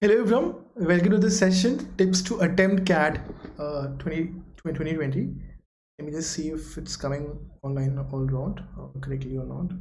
Hello everyone, welcome to this session, tips to attempt CAD 2020. Let me just see if it's coming online all around correctly or not.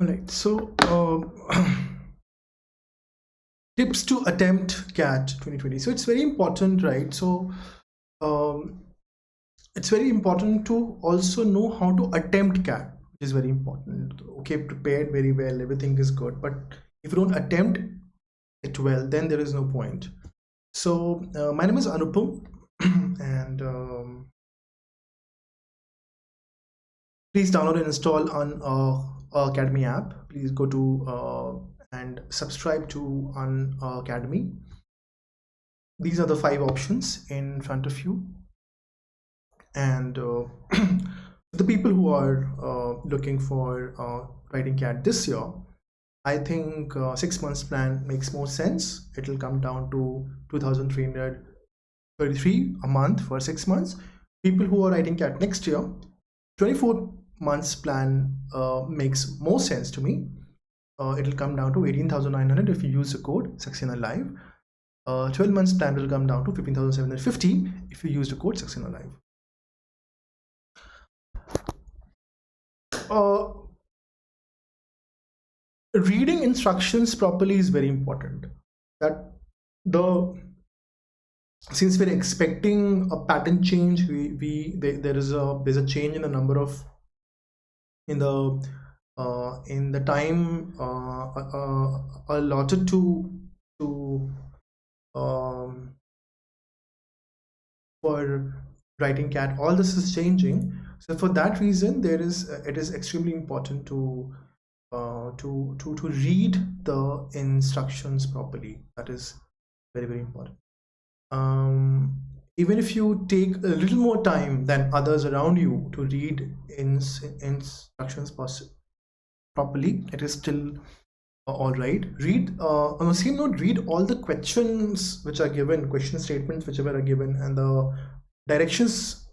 All right, so tips to attempt CAT 2020. So it's very important, right? So um, it's very important to also know how to attempt CAT, which is very important. Okay, prepared very well, everything is good, but if you don't attempt it well, then there is no point. So my name is Anupam, and please download and install on Academy app. Please go to and subscribe to Academy. These are the 5 options in front of you, and the people who are looking for writing CAD this year, I think 6 months plan makes more sense. It will come down to 2,333 a month for 6 months. People who are writing CAD next year, 24 months plan makes more sense to me. It will come down to 18,900 if you use the code Saxena Live. 12 months plan will come down to 15,750 if you use the code Saxena Live. Reading instructions properly is very important. That since we're expecting a pattern change, there's a change in the number of in the time allotted to for writing CAD. All this is changing, so for that reason it is extremely important to read the instructions properly. That is very, very important. Even if you take a little more time than others around you to read instructions properly, it is still all right. Read on the same note, read all the questions which are given, question statements whichever are given, and the directions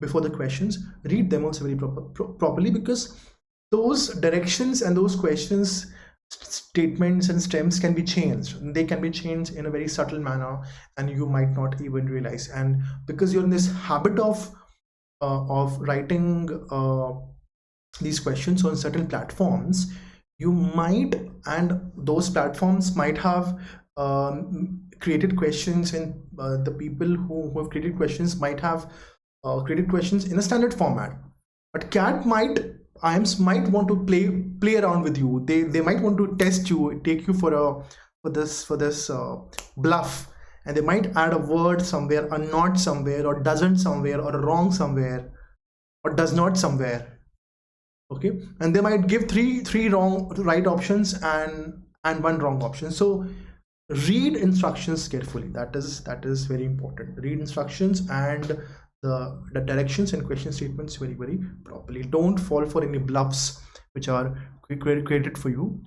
before the questions. Read them also very properly, because those directions and those questions, statements and stems can be changed. They can be changed in a very subtle manner, and you might not even realize. And because you're in this habit of writing these questions on certain platforms, you might, and those platforms might have created questions, and the people who have created questions might have created questions in a standard format. But CAT might want to play around with you. They might want to test you, take you for this bluff, and they might add a word somewhere, a not somewhere, or doesn't somewhere, or a wrong somewhere, or does not somewhere. Okay, and they might give three right options and 1 wrong option. So read instructions carefully. That is very important. Read instructions and the directions and question statements very, very properly. Don't fall for any bluffs which are created for you.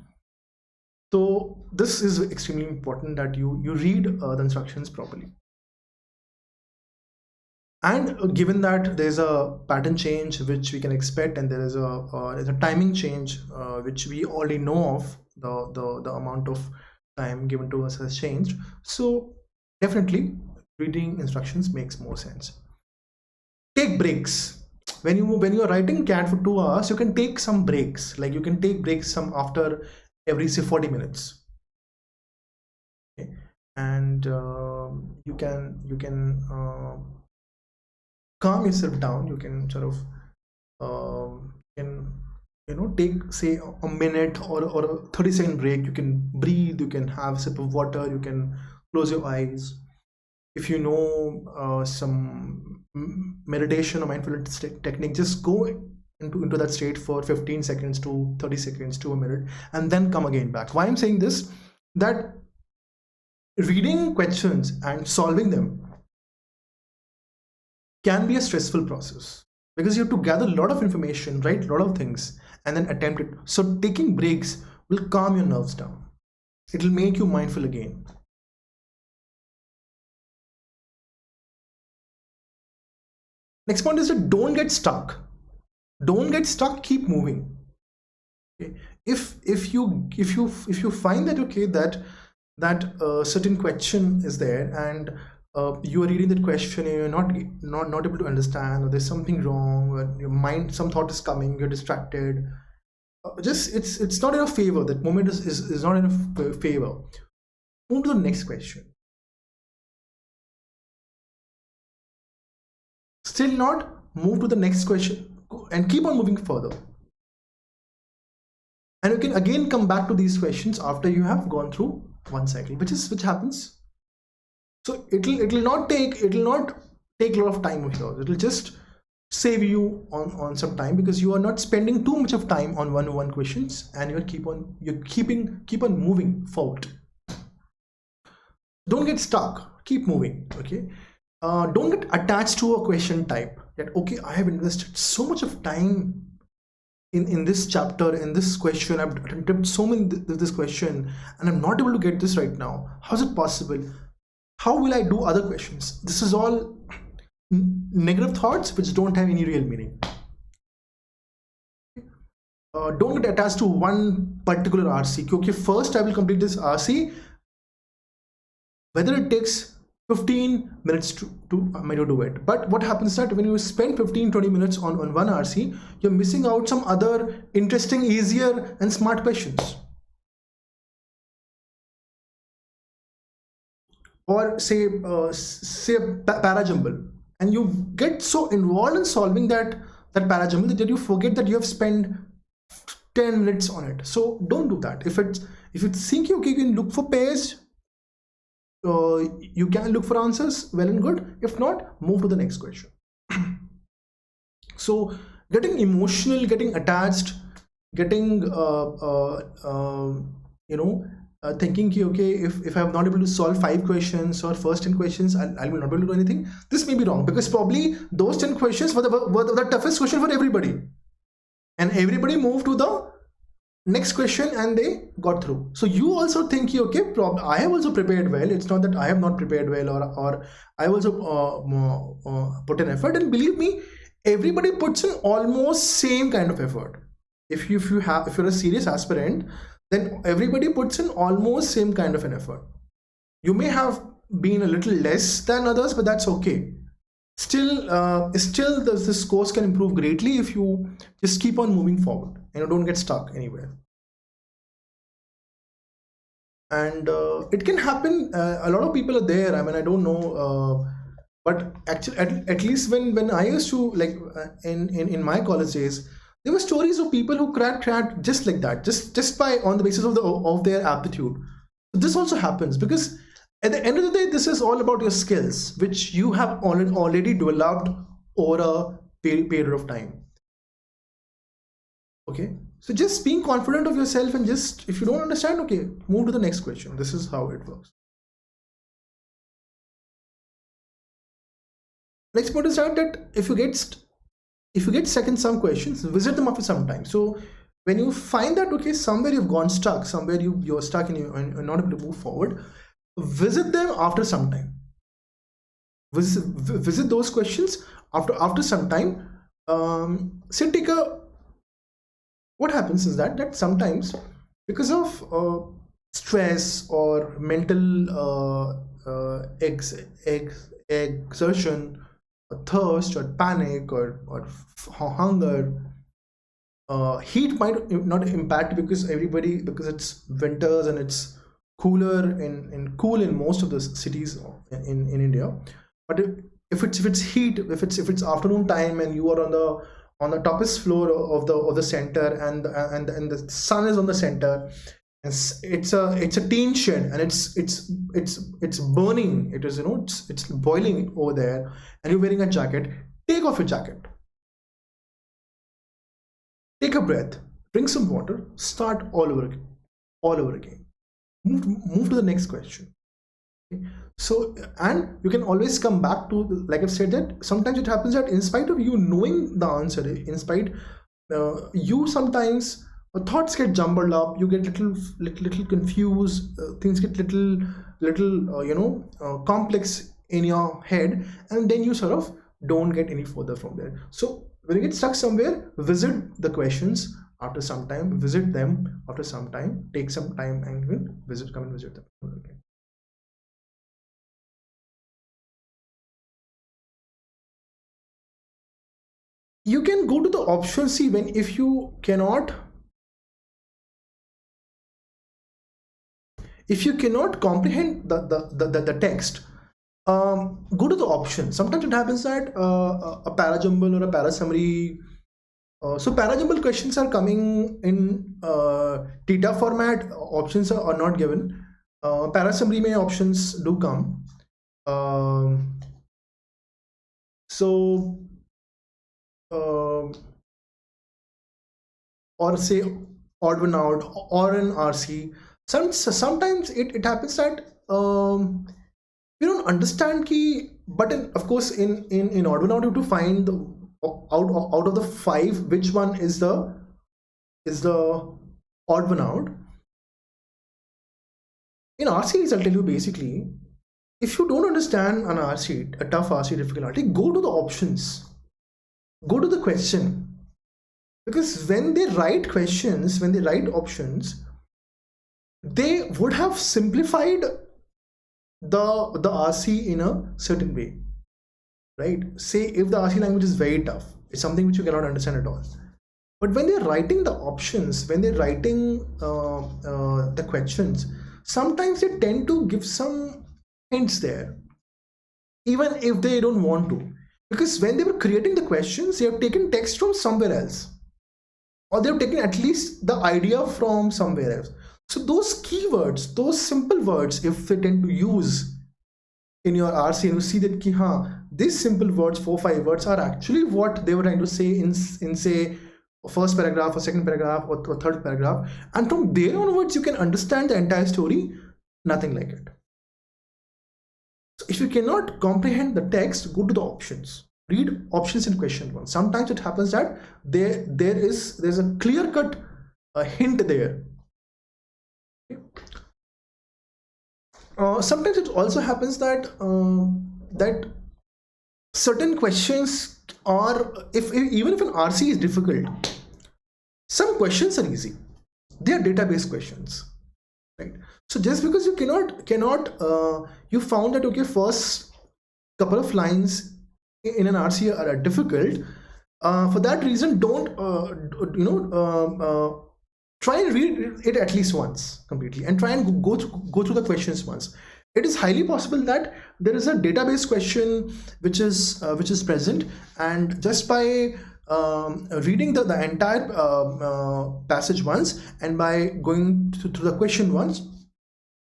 So this is extremely important, that you read the instructions properly. And given that there's a pattern change which we can expect, and there is a timing change which we already know of, the amount of time given to us has changed. So definitely reading instructions makes more sense. Take breaks. When you're writing CAD for 2 hours, you can take some breaks. Like you can take breaks some after every, say, 40 minutes. Okay. And calm yourself down. You can sort of can take say a minute or a 30-second break. You can breathe, you can have a sip of water, you can close your eyes. If you know some meditation or mindfulness technique, just go into that state for 15 seconds to 30 seconds to a minute, and then come again back. Why I'm saying this, that reading questions and solving them can be a stressful process, because you have to gather a lot of information, write a lot of things, and then attempt it. So taking breaks will calm your nerves down. It will make you mindful again. Next point is that don't get stuck. Don't get stuck, keep moving. Okay. If you find that okay, that certain question is there, and you are reading that question and you're not able to understand, or there's something wrong, or your mind, some thought is coming, you're distracted, just it's not in your favor. That moment is not in your favor. Move to the next question. Still not, move to the next question and keep on moving further. And you can again come back to these questions after you have gone through one cycle, which happens. So it'll not take a lot of time here. It'll just save you on some time, because you are not spending too much of time on one questions, and you're keep on moving forward. Don't get stuck, keep moving. Okay. Don't get attached to a question type, that okay, I have invested so much of time in this chapter, in this question, I've attempted so many this question, and I'm not able to get this right now. How is it possible? How will I do other questions? This is all negative thoughts which don't have any real meaning. Don't get attached to one particular RC. Okay, first I will complete this RC, whether it takes 15 minutes to do it. But what happens that when you spend 15-20 minutes on one RC, you're missing out some other interesting, easier and smart questions. Or say parajumble, and you get so involved in solving that parajumble that you forget that you have spent 10 minutes on it. So don't do that. If you think you can look for pairs, you can look for answers, well and good. If not, move to the next question. So getting emotional, getting attached, getting thinking okay, if I'm not able to solve 5 questions or first 10 questions, I will not be able to do anything. This may be wrong, because probably those 10 questions were the toughest question for everybody, and everybody moved to the next question and they got through. So you also think okay, I have also prepared well. It's not that I have not prepared well, or I also put an effort. And believe me, everybody puts in almost same kind of effort. If you're a serious aspirant, then everybody puts in almost same kind of an effort. You may have been a little less than others, but that's okay. Still this course can improve greatly if you just keep on moving forward and you don't get stuck anywhere. And it can happen. A lot of people are there. I mean, I don't know, but actually, at least when I used to, like in my college days, there were stories of people who cracked just like that, just by on the basis of their aptitude. This also happens, because at the end of the day, this is all about your skills, which you have already developed over a period of time. Okay, so just being confident of yourself, and just if you don't understand, okay, move to the next question. This is how it works. Next point is that if you get stuck in some questions, visit them after some time. So when you find that okay, somewhere you've gone stuck, somewhere you're stuck and you're not able to move forward, visit them after some time. Visit those questions after some time. What happens is that sometimes, because of stress or mental exertion, or thirst or panic or hunger, heat might not impact, because it's winters and it's cooler cool in most of the cities in India. But if it's heat, if it's afternoon time and you are on the toppest floor of the center, and the sun is on the center, it's a tension, and it's burning, it is, it's boiling over there, and you're wearing a jacket. Take off your jacket, take a breath, drink some water, start all over again. Move to the next question. Okay? So, and you can always come back to, like I've said, that sometimes it happens that in spite of you knowing the answer, in spite you sometimes thoughts get jumbled up, you get little confused, things get little complex in your head, and then you sort of don't get any further from there. So when you get stuck somewhere, visit the questions after some time, visit them after some time, take some time and come and visit them. Okay. You can go to the option C if you cannot comprehend the text. Go to the option. Sometimes it happens that a parajumble or a parasummary. So parajumble questions are coming in theta format. Options are not given. Parasummary may options do come. Or say odd one out or an RC. Sometimes it happens that we don't understand key, but of course in odd one out you have to find out of the 5 which one is the odd one out. In RCs, I'll tell you basically, if you don't understand an RC, a tough RC difficulty, go to the options, go to the question. Because when they write questions, when they write options, they would have simplified the RC in a certain way, right? Say if the RC language is very tough, it's something which you cannot understand at all. But when they're writing the options, when they're writing the questions, sometimes they tend to give some hints there, even if they don't want to. Because when they were creating the questions, they have taken text from somewhere else, or they've taken at least the idea from somewhere else. So those keywords, those simple words, if they tend to use in your RC, and you see that these simple words, 4-5 words, are actually what they were trying to say in say first paragraph or second paragraph or third paragraph, and from there onwards you can understand the entire story. Nothing like it. So if you cannot comprehend the text, go to the options. Read options in question 1. Sometimes it happens that there's a clear-cut hint there. Okay. Sometimes it also happens that that certain questions are, even if an RC is difficult, some questions are easy. They are database questions, right? So just because you cannot you found that okay, first couple of lines in an RC are difficult, for that reason don't try and read it at least once completely, and try and go through the questions once. It is highly possible that there is a database question which is present, and just by reading the entire passage once, and by going through the question once,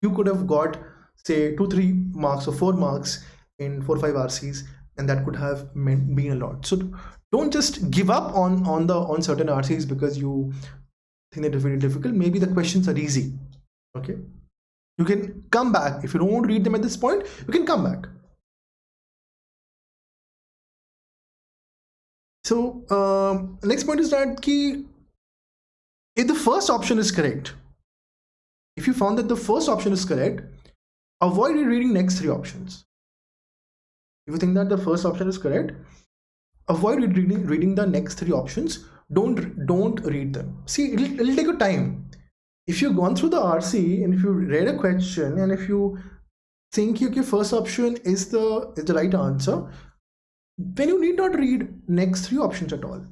you could have got say 2-3 marks or 4 marks in 4-5 RCs, and that could have been a lot. So don't just give up on certain RCs because you think they're very difficult. Maybe the questions are easy. Okay, you can come back. If you don't want to read them at this point, you can come back. So next point is that if the first option is correct, if you found that the first option is correct, avoid reading next 3 options. If you think that the first option is correct, avoid reading the next 3 options. Don't read them. See, it'll take a time. If you've gone through the RC and if you read a question and if you think your first option is the right answer, then you need not read next 3 options at all.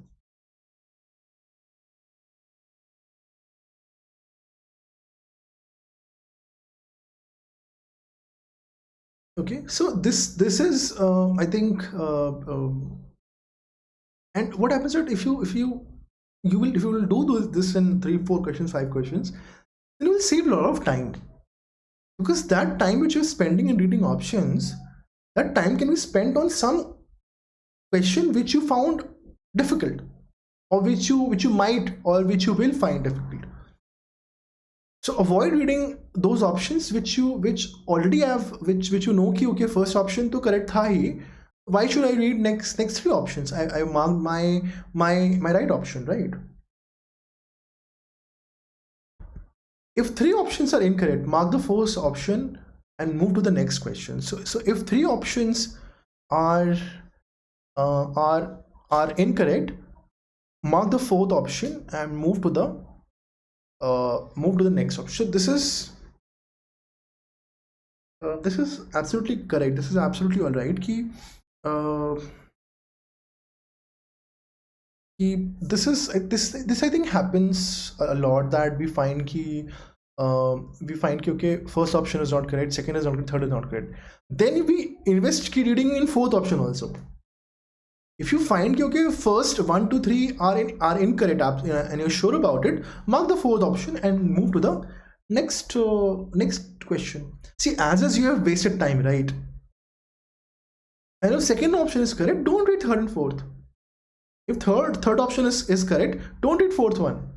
Okay, so this is I think and what happens is if you will do this in 3 4 questions, 5 questions, then you will save a lot of time, because that time which you're spending in reading options, that time can be spent on some question which you found difficult, or which you might, or which you will find difficult. So avoid reading those options which already have, which you know ki okay, first option to correct tha hi, why should I read next 3 options? I marked my right option, right? If 3 options are incorrect, mark the first option and move to the next question. So if 3 options are incorrect, mark the fourth option and move to the next option. So this is absolutely correct. This is absolutely all right. This I think happens a lot, that we find okay, first option is not correct, second is not correct, third is not correct. Then we invest reading in fourth option also. If you find okay, first 1 2 3 are incorrect and you're sure about it, mark the fourth option and move to the next question. See, as you have wasted time, right? I know second option is correct, don't read third and fourth. If third option is correct, don't read fourth one.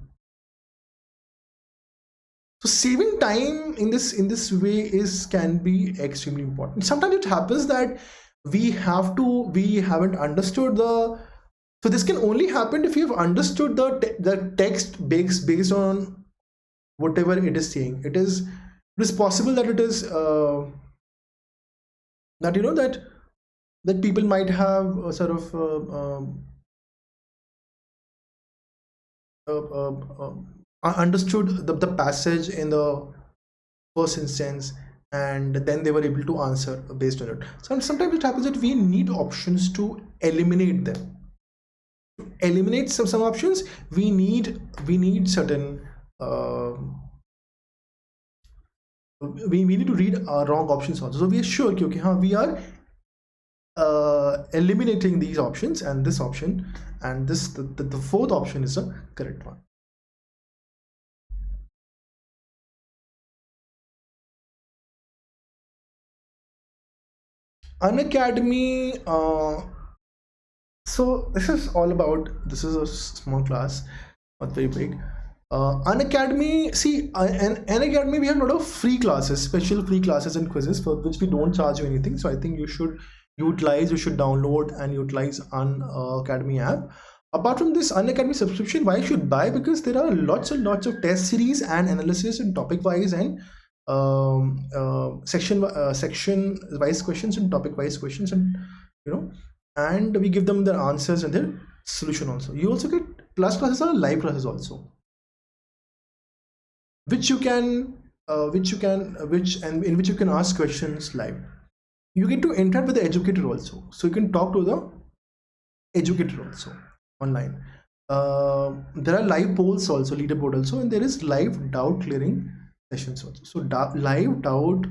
So saving time in this way can be extremely important. Sometimes it happens that we haven't understood so this can only happen if you've understood the text based on whatever it is saying. It is possible that it is that you know that people might have a sort of understood the passage in the first instance, and then they were able to answer based on it. So sometimes it happens that we need options to eliminate them. To eliminate some options, we need certain we need to read wrong options also. So we are sure okay, we are eliminating these options and this option, and the fourth option is the correct one. Unacademy, so this is a small class, not very big. Unacademy, see, in Unacademy we have a lot of free classes, special free classes and quizzes for which we don't charge you anything. So I think you should download and utilize Unacademy app. Apart from this Unacademy subscription, why you should buy? Because there are lots and lots of test series and analysis and topic wise and section wise questions and topic wise questions, and and we give them their answers and their solution also. You also get plus classes are live classes also, in which you can ask questions live. You get to interact with the educator also, so you can talk to the educator also online. There are live polls also, leaderboard also, and there is live doubt clearing sessions also. So live doubt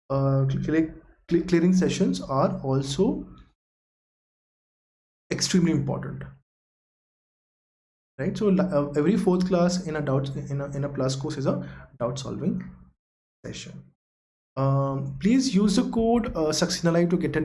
clearing sessions are also extremely important, right? So every fourth class in a plus course is a doubt solving session. Please use the code Saxena Live to get it